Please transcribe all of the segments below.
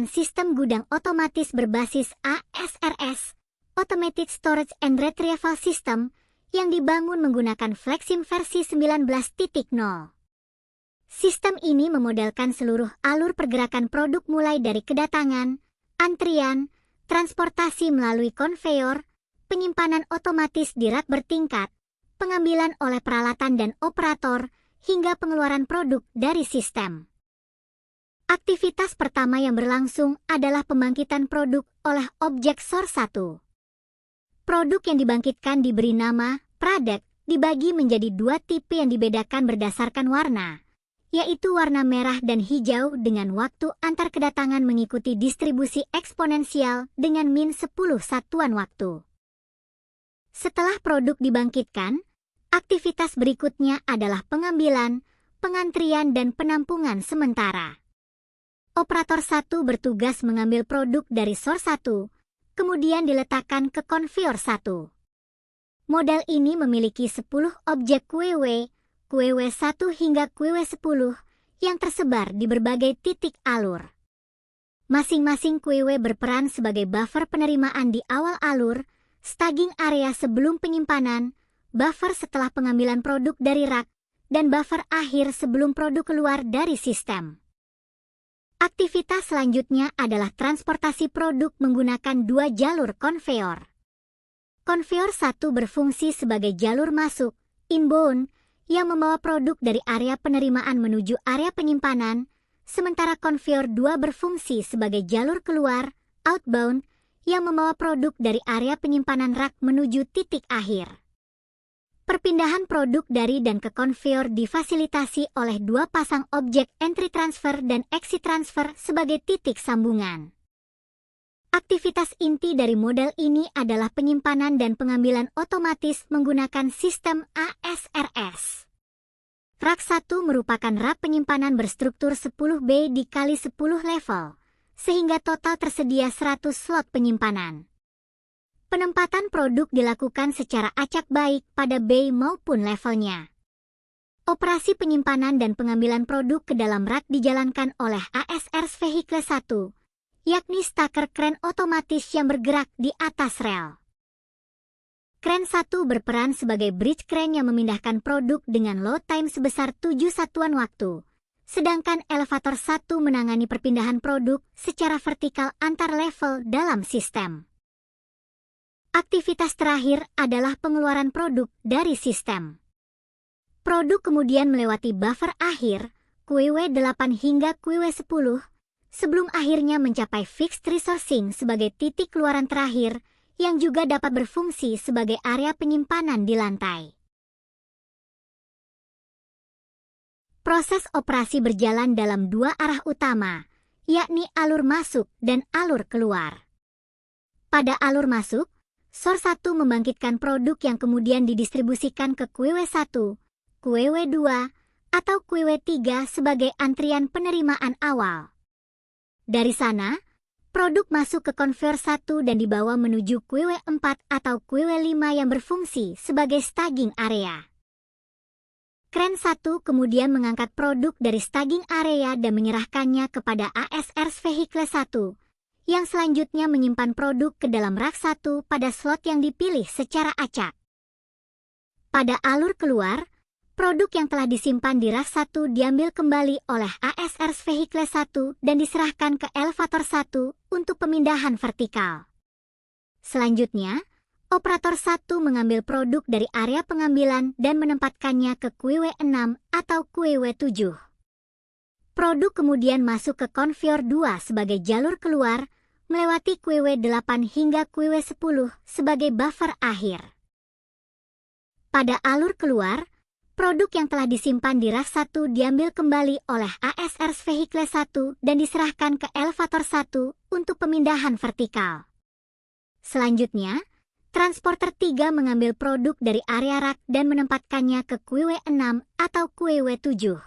Sistem gudang otomatis berbasis ASRS, Automated Storage and Retrieval System, yang dibangun menggunakan FlexSim versi 19.0. Sistem ini memodelkan seluruh alur pergerakan produk mulai dari kedatangan, antrian, transportasi melalui konveyor, penyimpanan otomatis di rak bertingkat, pengambilan oleh peralatan dan operator, hingga pengeluaran produk dari sistem. Aktivitas pertama yang berlangsung adalah pembangkitan produk oleh objek source 1. Produk yang dibangkitkan diberi nama product, dibagi menjadi dua tipe yang dibedakan berdasarkan warna, yaitu warna merah dan hijau dengan waktu antar kedatangan mengikuti distribusi eksponensial dengan min 10 satuan waktu. Setelah produk dibangkitkan, aktivitas berikutnya adalah pengambilan, pengantrian dan penampungan sementara. Operator 1 bertugas mengambil produk dari source 1, kemudian diletakkan ke konveyor 1. Model ini memiliki 10 objek QW1 hingga QW10 yang tersebar di berbagai titik alur. Masing-masing QW berperan sebagai buffer penerimaan di awal alur, staging area sebelum penyimpanan, buffer setelah pengambilan produk dari rak, dan buffer akhir sebelum produk keluar dari sistem. Aktivitas selanjutnya adalah transportasi produk menggunakan dua jalur konveyor. Konveyor 1 berfungsi sebagai jalur masuk, inbound, yang membawa produk dari area penerimaan menuju area penyimpanan, sementara konveyor 2 berfungsi sebagai jalur keluar, outbound, yang membawa produk dari area penyimpanan rak menuju titik akhir. Perpindahan produk dari dan ke konveyor difasilitasi oleh dua pasang objek entry transfer dan exit transfer sebagai titik sambungan. Aktivitas inti dari model ini adalah penyimpanan dan pengambilan otomatis menggunakan sistem ASRS. Rak 1 merupakan rak penyimpanan berstruktur 10B dikali 10 level, sehingga total tersedia 100 slot penyimpanan. Penempatan produk dilakukan secara acak baik pada bay maupun levelnya. Operasi penyimpanan dan pengambilan produk ke dalam rak dijalankan oleh ASRS Vehicle 1, yakni stacker kren otomatis yang bergerak di atas rel. Kren 1 berperan sebagai bridge crane yang memindahkan produk dengan load time sebesar 7 satuan waktu, sedangkan elevator 1 menangani perpindahan produk secara vertikal antar level dalam sistem. Aktivitas terakhir adalah pengeluaran produk dari sistem. Produk kemudian melewati buffer akhir, QW8 hingga QW10, sebelum akhirnya mencapai fixed resourcing sebagai titik keluaran terakhir yang juga dapat berfungsi sebagai area penyimpanan di lantai. Proses operasi berjalan dalam dua arah utama, yakni alur masuk dan alur keluar. Pada alur masuk, source 1 membangkitkan produk yang kemudian didistribusikan ke QW1, QW2, atau QW3 sebagai antrian penerimaan awal. Dari sana, produk masuk ke konveyor 1 dan dibawa menuju QW4 atau QW5 yang berfungsi sebagai staging area. Kren 1 kemudian mengangkat produk dari staging area dan menyerahkannya kepada ASRS Vehicle 1, yang selanjutnya menyimpan produk ke dalam rak 1 pada slot yang dipilih secara acak. Pada alur keluar, produk yang telah disimpan di rak 1 diambil kembali oleh ASRS Vehicle 1 dan diserahkan ke elevator 1 untuk pemindahan vertikal. Selanjutnya, operator 1 mengambil produk dari area pengambilan dan menempatkannya ke QW6 atau QW7. Produk kemudian masuk ke konveyor 2 sebagai jalur keluar, melewati QW8 hingga QW10 sebagai buffer akhir. Pada alur keluar, produk yang telah disimpan di rak 1 diambil kembali oleh ASRS Vehicle 1 dan diserahkan ke elevator 1 untuk pemindahan vertikal. Selanjutnya, transporter 3 mengambil produk dari area rak dan menempatkannya ke QW6 atau QW7.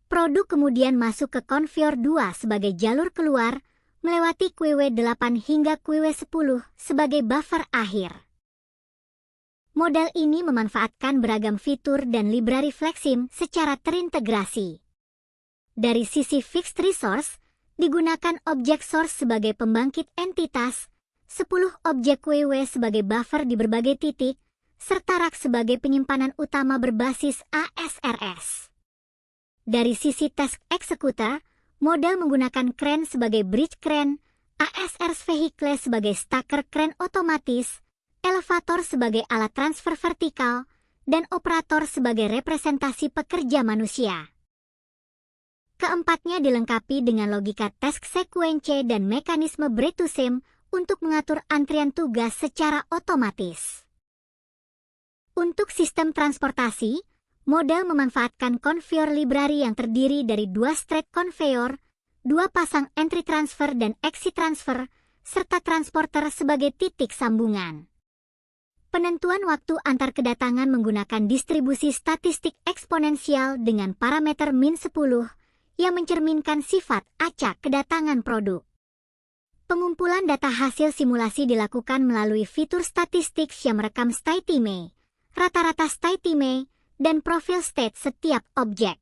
Produk kemudian masuk ke konveyor 2 sebagai jalur keluar, melewati QW8 hingga QW10 sebagai buffer akhir. Model ini memanfaatkan beragam fitur dan library FlexSim secara terintegrasi. Dari sisi fixed resource, Digunakan objek source sebagai pembangkit entitas, 10 objek WW sebagai buffer di berbagai titik, serta rak sebagai penyimpanan utama berbasis ASRS. Dari sisi task executor, model menggunakan crane sebagai bridge crane, ASRS vehicle sebagai stacker crane otomatis, elevator sebagai alat transfer vertikal, dan operator sebagai representasi pekerja manusia. Keempatnya dilengkapi dengan logika task sequence dan mekanisme bread-to-seam untuk mengatur antrian tugas secara otomatis. Untuk sistem transportasi, model memanfaatkan conveyor library yang terdiri dari 2 straight conveyor, 2 pasang entry transfer dan exit transfer, serta transporter sebagai titik sambungan. Penentuan waktu antar kedatangan menggunakan distribusi statistik eksponensial dengan parameter min 10 yang mencerminkan sifat acak kedatangan produk. Pengumpulan data hasil simulasi dilakukan melalui fitur statistik yang merekam state time, rata-rata state time, dan profil state setiap objek.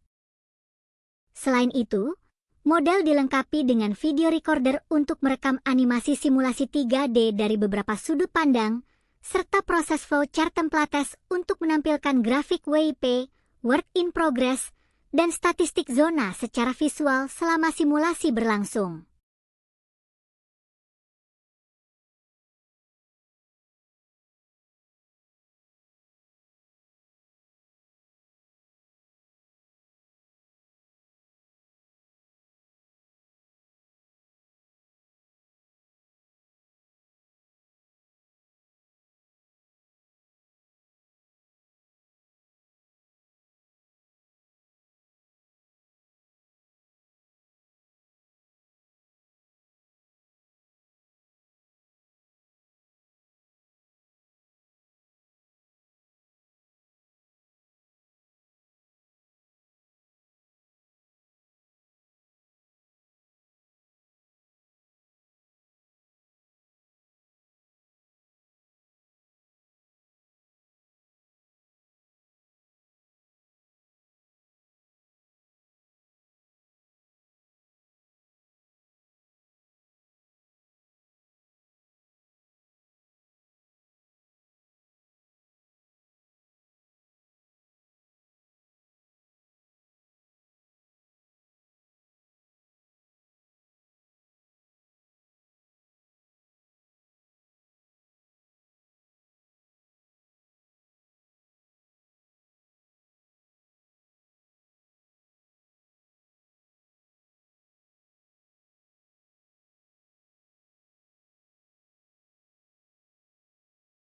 Selain itu, model dilengkapi dengan video recorder untuk merekam animasi simulasi 3D dari beberapa sudut pandang, serta proses flowchart templates untuk menampilkan grafik WIP, work in progress, dan statistik zona secara visual selama simulasi berlangsung.